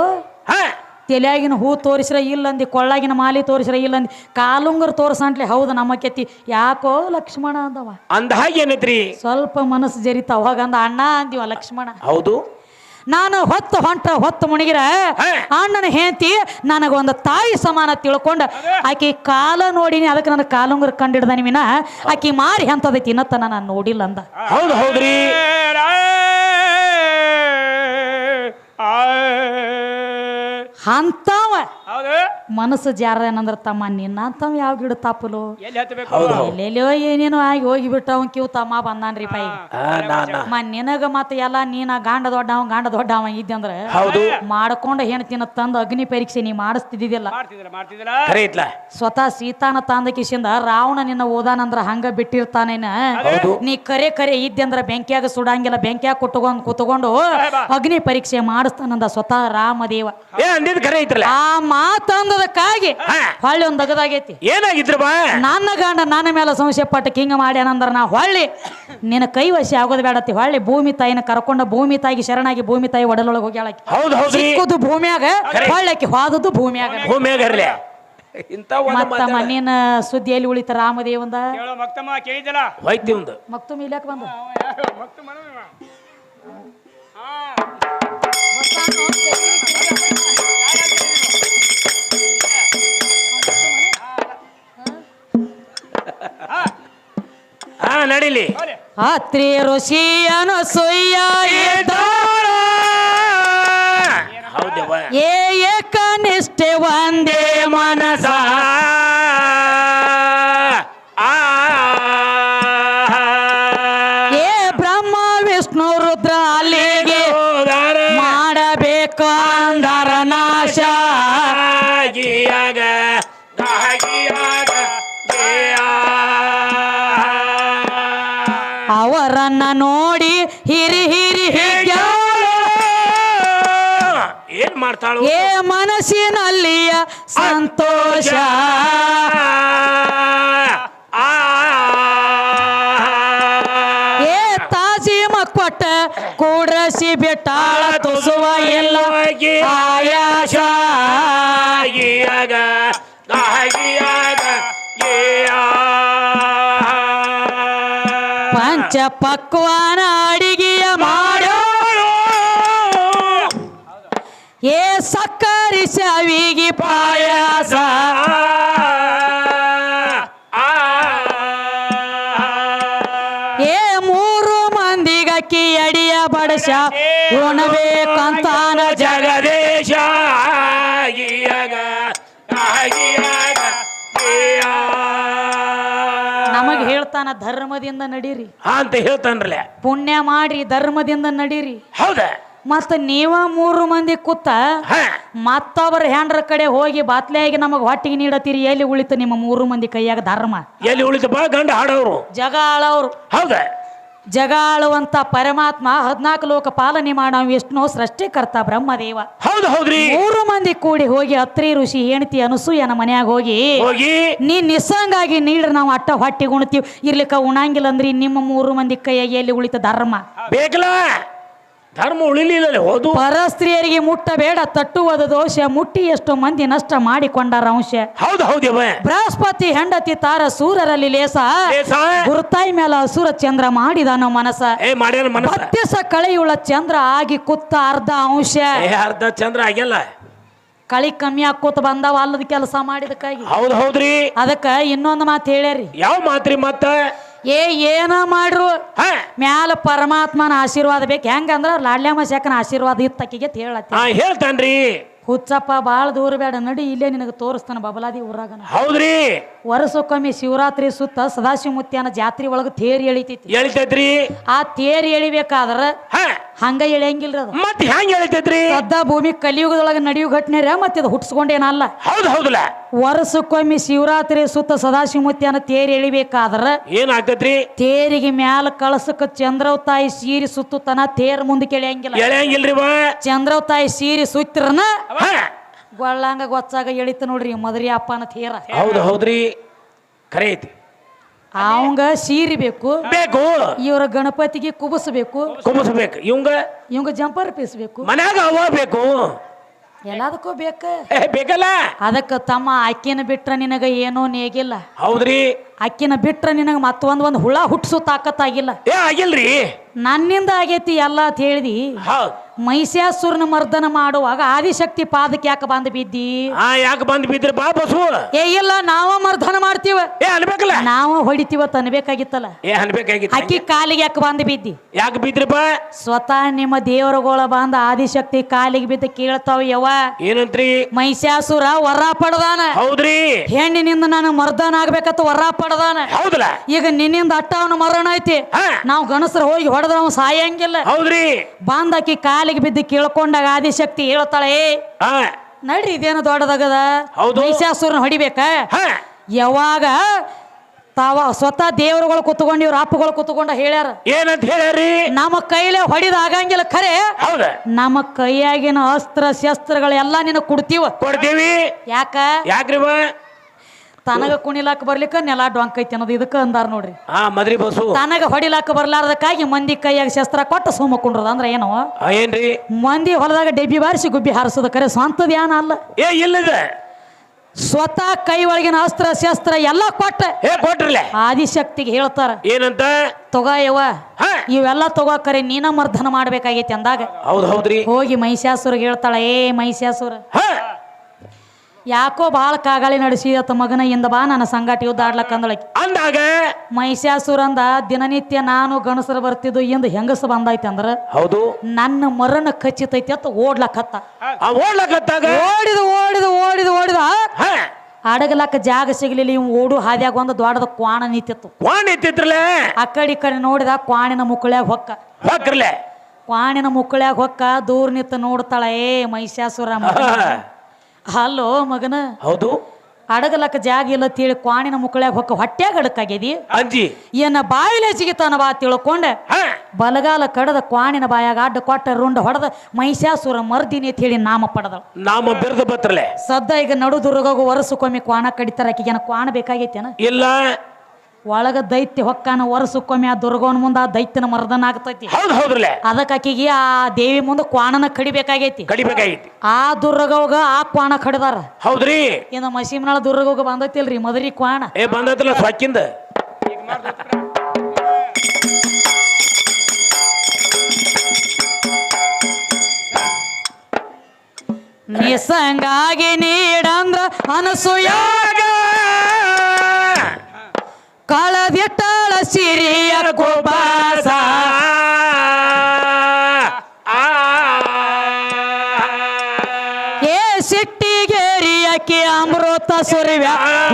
ತೆಲೆಯಾಗಿನ ಹೂ ತೋರಿಸ್ರ ಇಲ್ಲಂದಿ ಕೊಳ್ಳಾಗಿನ ಮಾಲಿ ತೋರಿಸ್ರ ಇಲ್ಲಂದಿ ಕಾಲುಂಗರ್ ತೋರ್ಸಂಟ್ಲಿ ಹೌದು ನಮ್ಮ ಕೆತ್ತಿ ಯಾಕೋ ಲಕ್ಷ್ಮಣ ಅಂದವ ಅಂದ ಹಾಗೇನೈತ್ರಿ ಸ್ವಲ್ಪ ಮನಸ್ಸು ಜರಿತ ಅವಾಗ ಅಂದ ಅಣ್ಣ ಅಂದಿವ ಲಕ್ಷ್ಮಣ ಹೌದು ನಾನು ಹೊತ್ತು ಮುಣಿಗಿರ ಅಣ್ಣನ ಹೆಂಡತಿ ನನಗೊಂದು ತಾಯಿ ಸಮಾನ ತಿಳ್ಕೊಂಡ ಆಕಿ ಕಾಲ ನೋಡಿನಿ ಅದಕ್ಕೆ ನನ್ನ ಕಾಲುಂಗರ್ ಕಂಡಿಡ್ದ ನಿಮಿನ ಆಕಿ ಮಾರಿ ಎಂತದೈತಿ ಇನ್ನತ್ತ ನಾನು ನೋಡಿಲ್ಲ ಅಂದ ಹೌದ್ರಿ ಅಂತವ ಮನಸ್ಸು ಜಾರ ಏನಂದ್ರ ತಮ್ಮ ನಿನ್ನ ಅಂತವ ಯಾವ ಗಿಡ ತಪ್ಪಲು ಎಲ್ಲೆಲ್ಲೋ ಏನೇನೋ ಆಗಿ ಹೋಗಿಬಿಟ್ಟ ಅವ್ ಕಿವ್ ತಮ್ಮ ಬಂದಾನ್ರಿ ಪೈ ನಿನಗ ಮತ್ತ ಎಲ್ಲ ನೀನ ಗಾಂಡ ದೊಡ್ಡವ ಇದ್ದಂದ್ರ ಮಾಡ್ಕೊಂಡ ಹೆಣ್ತಿನ ತಂದು ಅಗ್ನಿ ಪರೀಕ್ಷೆ ನೀ ಮಾಡಿಸ್ತಿದ್ದಿಲ್ಲ ಸ್ವತಃ ಸೀತಾನ ತಂದ ಕಿಶಿಂದ ರಾವಣ ನಿನ್ನ ಓದಾನಂದ್ರ ಹಂಗ ಬಿಟ್ಟಿರ್ತಾನೇನ ನೀ ಕರೆ ಇದ್ದಂದ್ರ ಬೆಂಕಿಯಾಗ ಸುಡಂಗಿಲ್ಲ ಬೆಂಕಿಯಾಗ ಕುತ್ಕೊಂಡು ಅಗ್ನಿ ಪರೀಕ್ಷೆ ಮಾಡಿಸ್ತಾನಂದ ಸ್ವತಃ ರಾಮದೇವ ಆ ಮಾತಂದದಕ್ಕಾಗಿ ಹೊಳ್ಳಿ ಒಂದ್ ದಗದಾಗೈತಿ ಏನಾಗಿದ್ರ ನನ್ನ ಗಂಡ ನನ್ನ ಮೇಲೆ ಸಂಶಯ ಪಟ್ಟಕ್ಕೆ ಹಿಂಗ ಮಾಡ್ಯಾನಂದ್ರ ನಾ ಹೊಳ್ಳಿ ನಿನ್ನ ಕೈವಶ ಆಗೋದು ಬೇಡತಿ ಹೊಳ್ಳಿ ಭೂಮಿ ತಾಯಿನ ಕರ್ಕೊಂಡ ಭೂಮಿ ತಾಯಿಗೆ ಶರಣಾಗಿ ಭೂಮಿ ತಾಯಿ ಒಡಲೊಳಗೆ ಹೋಗ್ಯಾಳಕಿ ಸಿಕ್ಕುದು ಭೂಮಿಯಾಗ ಹೊಳ್ಳಕ್ಕೆ ಹೋದದ್ದು ಭೂಮಿಯಾಗ ಮತ್ತ ಮಣ್ಣಿನ ಸುದ್ದಿಯಲ್ಲಿ ಉಳಿತ ರಾಮದೇವಂದ ಮಕ್ತುಮ್ ಇಲ್ಯಾಕ ಬಂದ ಅತ್ರಿ ಋಷಿ ಅನಸೂಯ ಇದ್ದಾಳ. ಹೌದವ್ವ. ಏಕನಿಷ್ಠೆ ಒಂದೇ ಮನಸ ಏ ಬ್ರಹ್ಮ ವಿಷ್ಣು ರುದ್ರ ಅಲ್ಲಿಗೆ ಮಾಡಬೇಕು ಅಂದರ ನಾಶ ಅವರನ್ನ ನೋಡಿ ಹಿರಿ ಹಿರಿ ಏನ್ ಮಾಡ್ತಾಳು? ಏ ಮನಸ್ಸಿನಲ್ಲಿಯ ಸಂತೋಷ ಏ ತಾಜಿ ಮಕ್ಕೊಟ್ಟ ಕೂಡ್ರಸಿ ಬಿಟ್ಟಾಳ ತುಸುವ ಎಲ್ಲ ಆಯಾಸ ಪಂಚ ಪಕ್ವಾನ ಅಡಿಗೆಯ ಮಾಡೋ ಏ ಸಕ್ಕರೆ ಶಾವಿಗೆ ಪಾಯಸ ಏ ಮೂರು ಮಂದಿಗಕ್ಕಿ ಅಡಿಯ ಬಡಸ ಉಣಬೇಕಂತಾನ ಜಗದೇಶ ನಮಗ್ ಹೇಳ್ತಾನ ಧರ್ಮದಿಂದ ನಡೀರಿ ಅಂತ ಹೇಳ್ತಾನ್ರಲ್ಲ. ಪುಣ್ಯ ಮಾಡ್ರಿ ಧರ್ಮದಿಂದ ನಡೀರಿ. ಹೌದಾ? ಮತ್ತ ನೀವ ಮೂರು ಮಂದಿ ಕೂತ ಮತ್ತೊಬ್ಬರ ಹ್ಯಾಂಡ್ರ ಕಡೆ ಹೋಗಿ ಬಾತ್ಲೆಯಾಗಿ ನಮಗ್ ಹೊಟ್ಟಿಗೆ ನೀಡತ್ತೀರಿ. ಎಲ್ಲಿ ಉಳಿತು ನಿಮ್ಮ ಮೂರು ಮಂದಿ ಕೈಯಾಗ ಧರ್ಮ? ಎಲ್ಲಿ ಉಳಿತಪ್ಪ? ಗಂಡ ಹಾಡೋರು ಜಗ ಆಳವ್ರು. ಹೌದಾ? ಜಗ ಆಳುವಂತ ಪರಮಾತ್ಮ 14 ಲೋಕ ಪಾಲನೆ ಮಾಡೋ ವಿಷ್ಣು ಸೃಷ್ಟಿಕರ್ತ ಬ್ರಹ್ಮದೇವ. ಹೌದು ಹೌದ್ರಿ. ಮೂರು ಮಂದಿ ಕೂಡಿ ಹೋಗಿ ಅತ್ರಿ ಋಷಿ ಹೆಂಡತಿ ಅನಸೂಯನ ಮನ್ಯಾಗ ಹೋಗಿ ನೀ ನಿಸ್ಸಂಗಾಗಿ ನೀಡ್ರಿ ನಾವು ಅಟ್ಟ ಹೊಟ್ಟಿಗೆ ಉಣ್ತೀವಿ, ಇರ್ಲಿಕ್ಕ ಉಣಂಗಿಲ್ಲ ಅಂದ್ರಿ ನಿಮ್ಮ ಮೂರು ಮಂದಿ ಕೈಯಾಗಿ ಎಲ್ಲಿ ಉಳಿತ ಧರ್ಮ? ಬೇಕಲ್ಲ, ಧರ್ಮ ಉಳಿಲಿಲ್ಲ. ಹೋದು ಪರಸ್ತ್ರೀಯರಿಗೆ ಮುಟ್ಟಬೇಡ ತಟ್ಟುವುದು ದೋಷ, ಮುಟ್ಟಿ ಎಷ್ಟು ಮಂದಿ ನಷ್ಟ ಮಾಡಿಕೊಂಡಾರ ಅಂಶ. ಹೌದು ಹೌದವ. ಬೃಹಸ್ಪತಿ ಹೆಂಡತಿ ತಾರ ಸೂರರಲ್ಲಿ ಲೇಸ, ಗುರುತಾಯಿ ಮೇಲೆ ಅಸುರ ಚಂದ್ರ ಮಾಡಿದಾನೋ ಮನಸ. ಬತ್ತಿಸ ಕಳೆಯುಳ್ಳ ಚಂದ್ರ ಆಗಿ ಕುತ್ತ ಅರ್ಧ ಅಂಶ. ಅರ್ಧ ಚಂದ್ರ ಆಗಿಲ್ಲ, ಕಳಿ ಕಮ್ಮಿ ಆಕೋತ ಬಂದಾವ ಅಲ್ಲದ ಕೆಲಸ ಮಾಡಿದಕ್ಕಾಗಿ. ಹೌದು ಹೌದ್ರಿ. ಅದಕ್ಕ ಇನ್ನೊಂದು ಮಾತು ಹೇಳ್ಯಾರಿ. ಯಾವ ಮಾತ್ರಿ? ಮತ್ತ ಏನ ಮಾಡ್ರು ಮ್ಯಾಲ ಪರಮಾತ್ಮನ ಆಶೀರ್ವಾದ ಬೇಕು. ಹೆಂಗಂದ್ರ ಲಾಡ್ಲ್ಯಮ್ಮ ಶಾಖನ ಆಶೀರ್ವಾದ ಇತ್ತಕ್ಕಿಗೆ ಹೇಳತ್ತಿ. ಹೇಳ್ತಾನ್ರಿ. ಹುಚ್ಚಪ್ಪ ಬಾಳ ದೂರ ಬೇಡ, ನಡಿ ಇಲ್ಲೇ ನಿನಗೆ ತೋರಿಸ್ತಾನ ಬಬಲಾದಿ ಊರಾಗ. ಹೌದ್ರಿ. ವರ್ಷಕ್ಕೊಮ್ಮೆ ಶಿವರಾತ್ರಿ ಸುತ್ತ ಸದಾಶಿವ ಮುತ್ಯಾನ ಜಾತ್ರೆ ಒಳಗ ತೇರ್ ಎಳಿತೈತ್ರಿ. ಆ ತೇರ್ ಎಳಿಬೇಕಾದ್ರ ಹಂಗ ಎಳಿಯಂಗಿಲ್ರಿ ಅದು. ಮತ್ತೆ ಹೆಂಗ ಎಳಿತೈತ್ರಿ? ಸದ್ದ ಭೂಮಿ ಕಲಿಯುಗದೊಳಗ ನಡೆಯು ಘಟನೆ ಮತ್ತೆ ಅದು ಹುಟ್ಸ್ಕೊಂಡೇನಲ್ಲ. ಹೌದು ಹೌದಲ್ಲ. ವರ್ಷಕ್ಕೊಮ್ಮೆ ಶಿವರಾತ್ರಿ ಸುತ್ತ ಸದಾಶಿವ ಮುತ್ಯಾನ ತೇರ್ ಎಳಿಬೇಕಾದ್ರ ಏನಾಗ್ತೈತ್ರಿ? ತೇರಿಗೆ ಮ್ಯಾಲ ಕಳಸಕ್ಕ ಚಂದ್ರವ್ ತಾಯಿ ಸೀರಿ ಸುತ್ತುತ್ತಾನ, ತೇರ್ ಮುಂದಕ್ಕೆ ಎಳೆಯಂಗಿಲ್ರಿ. ಚಂದ್ರವ್ ತಾಯಿ ಸೀರಿ ಸುತ್ತಿರನ ಗೊಳ್ಳಂಗ ಗೊಚ್ಚಾಗ ಎಳಿತ ನೋಡ್ರಿ ಮದರಿ ಅಪ್ಪನ ತೇರ. ಹೌದು ಹೌದ್ರಿ, ಖರೆ ಐತಿ. ಅವಂಗ ಸೀರಿ ಬೇಕು, ಇವ್ರ ಗಣಪತಿಗೆ ಕುಬಸ್ಬೇಕು, ಇವಂಗ ಜಂಪರ್ ಪೀಸ್ ಬೇಕು, ಮನ್ಯಾಗ ಹವಾ ಬೇಕು, ಎಲ್ಲದಕ್ಕೂ ಬೇಕಲ್ಲ. ಅದಕ್ಕ ತಮ್ಮ ಅಕ್ಕಿನ ಬಿಟ್ರ ನಿನಗ ಏನೋ ನೇಗಿಲ್ಲ. ಹೌದ್ರಿ. ಅಕ್ಕಿನ ಬಿಟ್ರ ನಿನಗ ಮತ್ತೊಂದ್ ಹುಳ ಹುಟ್ಸು ತಾಕತ್ತಾಗಿಲ್ಲ. ಆಗಿಲ್ರಿ, ನನ್ನಿಂದ ಆಗೈತಿ ಎಲ್ಲ ಅಂತ ಹೇಳಿದಿ. ಮಹಿಷಾಸುರನ ಮರ್ದನ ಮಾಡುವಾಗ ಆದಿಶಕ್ತಿ ಪಾದಕ್ಕೆ ಯಾಕೆ ಬಂದ್ ಬಿದ್ದಿ? ಯಾಕೆ ಬಂದ್ ಬಿದ್ರಿ ಬಾ ಬಸು? ಇಲ್ಲ ನಾವ ಮರ್ದನ ಮಾಡ್ತೀವ, ಅನ್ಬೇಕಲ್ಲ, ನಾವ ಹೊಡಿತೀವ ಅನ್ಬೇಕಾಗಿತ್ತಲ್ಲ. ಅನ್ಬೇಕಾಗಿತ್ತು. ಅಕ್ಕಿ ಕಾಲಿಗೆ ಯಾಕೆ ಬಂದ್ ಬಿದ್ದಿ? ಯಾಕೆ ಬಿದ್ರಿಪ್ಪ? ಸ್ವತಃ ನಿಮ್ಮ ದೇವರುಗಳ ಬಂದ ಆದಿಶಕ್ತಿ ಕಾಲಿಗೆ ಬಿದ್ದ ಕೇಳ್ತಾವ. ಯವ ಏನಂತ್ರಿ? ಮಹಿಷಾಸುರ ವರ ಪಡದಾನ. ಹೌದ್ರಿ. ಹೆಣ್ಣಿನಿಂದ ನಾನು ಮರ್ದನ ಆಗ್ಬೇಕತ್ತ ವರ ಪಡದಾನ. ಹೌದಲ್ಲ. ಈಗ ನಿನ್ನಿಂದ ಅಟ್ಟ ಅವನ ಮರಣ ಐತಿ, ನಾವು ಗಣಸರು ಹೋಗಿ ಹೊಡೆದ್ರ ಅವ ಸಾಯಂಗಿಲ್ಲ. ಹೌದ್ರಿ. ಬಾಂದಕಿ ಕಾಲಿಗೆ ಬಿದ್ದು ಕೇಳ್ಕೊಂಡಾಗ ಆದಿಶಕ್ತಿ ಹೇಳ್ತಾಳೆ, ನಡ್ರಿ ಇದೇನು ದೊಡ್ಡದಾಗದ, ಮಹಿಷಾಸುರನ ಹೊಡಿಬೇಕ. ಯಾವಾಗ ತಾವ ಸ್ವತಃ ದೇವರುಗಳು ಕುತ್ಕೊಂಡು ಇವ್ರ ಅಪ್ಪಗಳು ಕುತ್ಕೊಂಡ ಹೇಳ್ಯಾರ. ಏನಂತ ಹೇಳ್ಯಾರಿ? ನಮ್ಮ ಕೈಲೇ ಹೊಡಿದ ಆಗಂಗಿಲ್ಲ, ಖರೆ ನಮ್ಮ ಕೈಯಾಗಿನ ಅಸ್ತ್ರ ಶಸ್ತ್ರಗಳೆಲ್ಲ ನಿನಗೆ ಕೊಡ್ತೀವಿ. ಯಾಕ್ರಿ? ತನಗ ಕುಣಿಲಾಕ ಬರ್ಲಿಕ್ಕ ನೆಲ ಡೊಂಕೈತಿ ಅನ್ನೋದು ಇದಕ್ಕ ಅಂದಾರ ನೋಡ್ರಿ. ಮದ್ರಿ ಬಸು ತನಗ ಹೊಡಿಲಾಕ ಬರ್ಲಾರ್ದಕ್ಕಾಗಿ ಮಂದಿ ಕೈಯಾಗ ಶಸ್ತ್ರ ಕೊಟ್ಟ ಸುಮ್ಮಕೊಂಡ್ರದ. ಅಂದ್ರ ಏನೋ ಏನ್ರಿ? ಮಂದಿ ಹೊಲದಾಗ ಡೆಬ್ಬಿ ಬಾರಿಸಿ ಗುಬ್ಬಿ ಹಾರಿಸೋದ ಕರೆ ಸ್ವಂತ ಧ್ಯಾನ ಅಲ್ಲ. ಇಲ್ಲದ ಸ್ವತಃ ಕೈ ಒಳಗಿನ ಅಸ್ತ್ರ ಶಸ್ತ್ರ ಎಲ್ಲ ಕೊಟ್ರಲ್ಲ ಆದಿಶಕ್ತಿಗೆ ಹೇಳ್ತಾರ. ಏನಂತ? ತಗೋಯವ ಇವೆಲ್ಲ ತಗೋಕರೆ ನೀನ ಮರ್ದನ ಮಾಡ್ಬೇಕಾಗೈತಿ ಅಂದಾಗ ಹೌದ್ರಿ ಹೋಗಿ ಮಹಿಷಾಸುರ ಹೇಳ್ತಾಳ, ಮಹಿಷಾಸುರ ಯಾಕೋ ಬಾಳ ಕಾಗಾಳಿ ನಡೆಸಿ ಅತ್ತ ಮಗನ ಇಂದ ಬಾ ನನ್ನ ಸಂಗಾಟಿ ಯುದ್ಧ ಆಡ್ಲಕ್ಕ ಅಂದಳಕಿ ಅಂದಾಗ ಮಹಿಷಾಸುರಂದ ದಿನನಿತ್ಯ ನಾನು ಗಣಸರು ಬರ್ತಿದ್ದು ಇಂದ ಹೆಂಗಸ ಬಂದೈತೆ ಅಂದ್ರ ಹೌದು ನನ್ನ ಮರನ ಕಚ್ಚಿತೈತಿ ಅಂತ ಓಡ್ಲಕ್ಕತ್ತ ಓಡ್ಲಕತ್ತಾಗ ಓಡಿದ ಹಾ ಅಡಗಲಕ್ಕ ಜಾಗ ಸಿಗ್ಲಿಲ್ಲ ಇವ್ ಓಡು ಹಾದ್ಯಾಗ ಒಂದು ದೊಡ್ಡದ ಕ್ವಾಣ ನಿಂತಿತ್ತು ಕ್ವಾಣ ಎತ್ತಿತ್ರಲೆ ಆ ಕಡೆ ನೋಡಿದ ಕ್ವಾಣಿನ ಮುಕ್ಕಳ್ಯಾಗ ಹೊಕ್ಕ ಹಾಕ್ರಲೆ ಕ್ವಾಣಿನ ಮುಕ್ಕಳ್ಯಾಗ ಹೊಕ್ಕ ದೂರ ನಿಂತ ನೋಡ್ತಾಳ ಏ ಮಹಿಷಾಸುರ ಹಲೋ ಮಗನ ಹೌದು ಅಡಗಲಕ್ಕ ಜಾಗ ಇಲ್ಲ ತಿಳಿ ಕ್ವಾಣಿನ ಮುಕ್ಕಳ್ಯಾಗ ಹೊಕ್ಕ ಹೊಟ್ಯಾಗ ಅಡಕಾಗ್ಯದಿ ಅಂಜಿ ಏನ ಬಾಯಿಲೆ ಸಿಗಿತಾನ ಬಾ ತಿಳ್ಕೊಂಡೆ ಹಾ ಬಲಗಾಲ ಕಡದ ಕ್ವಾಣಿನ ಬಾಯಾಗ ಅಡ್ಡ ಕೊಟ್ಟ ರುಂಡ ಹೊಡೆದ ಮಹಿಷಾಸುರ ಮರ್ದಿನಿ ಅಂತ ಹೇಳಿ ನಾಮ ಪಡೆದಳು ನಾಮ ಬಿರ್ದು ಬತ್ರಲೆ ಸದ್ದ ಈಗ ನಡು ದುರ್ಗೋಗು ವರ್ಷಕ್ಕೊಮ್ಮೆ ಕ್ವಾಣ ಕಡಿತಾರ ಆಕಿಗೇನ ಕ್ವಾಣ ಬೇಕಾಗೈತೇನ ಇಲ್ಲ ಒಳಗ ದೈತ್ಯ ಹೊಕ್ಕಾನ ವರ್ಷಕ್ಕೊಮ್ಮೆ ಆ ದುರ್ಗವನ ಮುಂದೆ ಆ ದೈತ್ಯನ ಮರ್ದನ ಆಗ್ತೈತಿ ಹೌದು ಹೌದ್ರಲೆ ಅದಕ್ಕೆ ಆಕಿಗೆ ಆ ದೇವಿ ಮುಂದೆ ಕ್ವಾಣನ ಕಡಿಬೇಕಾಗೈತಿ ಕಡಿಬೇಕಾಗಿತ್ತು ಆ ದುರ್ಗವ್ಗ ಆ ಕ್ವಾಣ ಕಡಿದಾರ ಹೌದ್ರಿ ಇನ್ನು ಮಸೀಮನಾಳ ದುರ್ಗವ್ಗ ಬಂದೈತಿಲ್ರಿ ಮದರಿ ಕ್ವಾಣ ಏ ಬಂದೈತಲ್ಲ ಸೊಕ್ಕಿಂದ ನಿಸಂಗಾಗಿ ನೀಡಂದ್ರ ಅನಸೂಯಾಗ ಕಳದಿಟ್ಟಾಳ ಸಿರಿಯರ ಕುಬಾಸ ಏ ಸಿಟ್ಟಿಗೇರಿಯಕ್ಕೆ ಅಮೃತ ಸುರಿವ್ಯ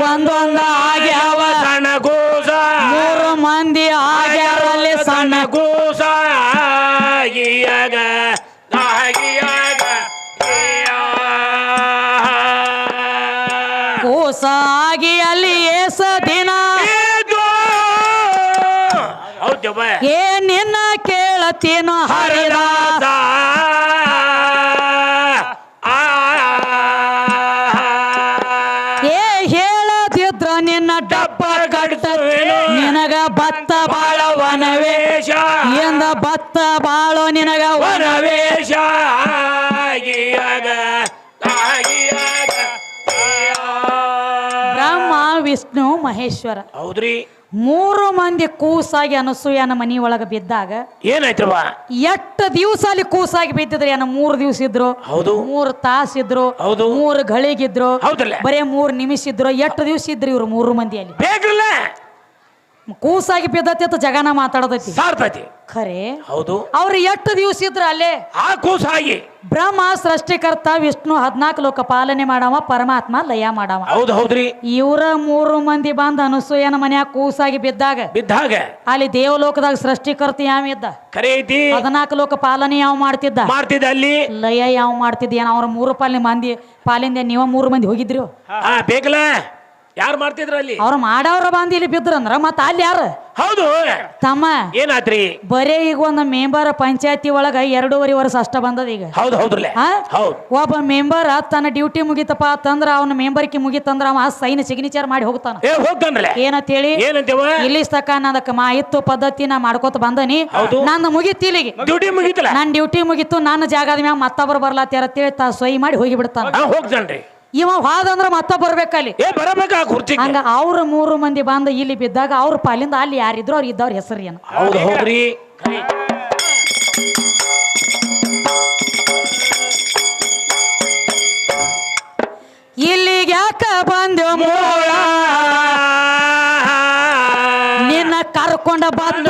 ಒಂದೊಂದ ಆಗ್ಯಾವ ಸಣ್ಣ ಕೂಸ 3 ಮಂದಿ ಆಗ್ಯಾರಲ್ಲಿ ಸಣ್ಣ ಕೂಸ ಆಗಿಯಾಗ ಆಗಿಯಾಗ ಕೂಸ ಆಗಿ ಅಲ್ಲಿ ಏಸ ದಿನ ಏ ನಿನ್ನ ಕೇಳತೀನೋ ಹರಿದಾಸ ಏ ಹೇಳದಿದ್ರ ನಿನ್ನ ಡಬ್ಬ ಕಟ್ಟ ನಿನಗ ಭತ್ತ ಬಾಳ ವನವೇಶ ಎಂದ ಭತ್ತ ಬಾಳೋ ನಿನಗ ವನವೇಶ ಬ್ರಹ್ಮ ವಿಷ್ಣು ಮಹೇಶ್ವರ ಹೌದ್ರಿ 3 ಮಂದಿ ಕೂಸಾಗಿ ಅನಸೂಯನ ಮನಿ ಒಳಗ ಬಿದ್ದಾಗ ಏನಾಯ್ತವ ಎಷ್ಟು ದಿವಸ ಅಲ್ಲಿ ಕೂಸಾಗಿ ಬಿದ್ದಿದ್ರಿ ಅನ್ನ 3 ದಿವಸ ಇದ್ರು ಹೌದು 3 ತಾಸ ಇದ್ರು ಹೌದು 3 ಗಳಿಗಿದ್ರು ಹೌದಲ್ಲ ಬರೇ 3 ನಿಮಿಷ ಇದ್ರು ಎಷ್ಟು ದಿವಸ ಇದ್ರಿ ಇವ್ರು 3 ಮಂದಿ ಅಲ್ಲಿ ಬೇಕಲ್ಲ ಕೂಸಾಗಿ ಬಿದ್ದತಿ ಅಂತ ಜಗನ ಮಾತಾಡತೈತಿ ಸಾರ್ತೈತಿ ಖರೆ ಹೌದು ಅವ್ರು ಎಷ್ಟು ದಿವಸ ಇದ್ರ ಅಲ್ಲೇ ಆ ಕೂಸಾಗಿ ಬ್ರಹ್ಮ ಸೃಷ್ಟಿಕರ್ತ ವಿಷ್ಣು 14 ಲೋಕ ಪಾಲನೆ ಮಾಡವ ಪರಮಾತ್ಮ ಲಯ ಮಾಡವ ಹೌದು ಹೌದ್ರಿ ಇವರ 3 ಮಂದಿ ಬಂದ ಅನಸೂಯನ ಮನ್ಯಾಗ ಕೂಸಾಗಿ ಬಿದ್ದಾಗ ಅಲ್ಲಿ ದೇವಲೋಕದಾಗ ಸೃಷ್ಟಿಕರ್ತ ಯಾವ ಇದ್ದ ಖರೆ ಐತಿ 14 ಲೋಕ ಪಾಲನೆ ಯಾವ ಮಾಡ್ತಿದ್ದ ಅಲ್ಲಿ ಲಯ ಯಾವ ಮಾಡ್ತಿದ್ದ ಏನ ಅವ್ರ 3 ಪಾಲಿಂದ ನೀವ 3 ಮಂದಿ ಹೋಗಿದ್ರಿ ಬೇಕಲ್ಲ ಯಾರು ಮಾಡ್ತಿದ್ರ ಅಲ್ಲಿ ಅವ್ರ ಮಾಡವ್ರ ಬಂದಿ ಇಲ್ಲಿ ಬಿದ್ರಂದ್ರ ಮತ್ತ ಅಲ್ಲಿ ಯಾರು ಹೌದು ತಮ್ಮ ಏನಾತ್ರಿ ಬರೇ ಈಗ ಒಂದು ಮೆಂಬರ್ ಪಂಚಾಯತಿ ಒಳಗ 2.5 ವರ್ಷ ಅಷ್ಟ ಬಂದದ ಈಗ ಹೌದು ಹೌದ್ರಲ್ಲ ಹೌದು ಒಬ್ಬ ಮೆಂಬರ್ ತನ್ನ ಡ್ಯೂಟಿ ಮುಗಿತಪ್ಪ ಅಂತಂದ್ರ ಅವನ ಮೆಂಬರ್ಕಿ ಮುಗಿತಂದ್ರ ಅವ ಸೈನ್ ಸಿಗ್ನೇಚರ್ ಮಾಡಿ ಹೋಗ್ತಾನ ಹೋಗ್ತಾನಲ್ಲ ಏನಂತ ಹೇಳಿ ಇಲ್ಲಿ ತಕ ನಂದಕ್ಕ ಇತ್ತು ಪದ್ಧತಿ ನಾ ಮಾಡ್ಕೋತ ಬಂದನಿ ನಂದು ಮುಗಿತು ಇಲ್ಲಿಗೆ ಡ್ಯೂಟಿ ಮುಗಿತಲ್ಲ ನನ್ ಡ್ಯೂಟಿ ಮುಗಿತು ನನ್ನ ಜಾಗದ ಮ್ಯಾಗ ಮತ್ತೊಬ್ಬರು ಬರ್ಲಾತ್ಯಾರ ಅಂತೇಳಿ ಸಹಿ ಮಾಡಿ ಹೋಗಿ ಬಿಡ್ತಾನ ಹೋಗ್ತಾನ್ರಿ ಇವ ಹಾದಂದ್ರ ಮತ್ತ ಬರ್ಬೇಕಲ್ಲಿ ಹಂಗ ಅವ್ರ 3 ಮಂದಿ ಬಂದ ಇಲ್ಲಿ ಬಿದ್ದಾಗ ಅವ್ರ ಪಾಲಿಂದ ಅಲ್ಲಿ ಯಾರಿದ್ರು ಅವ್ರ ಇದ್ದವ್ರ ಹೆಸರು ಏನು ಹೌದು ಹೌದ್ರಿ ಇಲ್ಲಿಗೆ ಯಾಕ ಬಂದೆವು ಮೂಳ ನಿನ್ನ ಕರ್ಕೊಂಡ ಬಂದ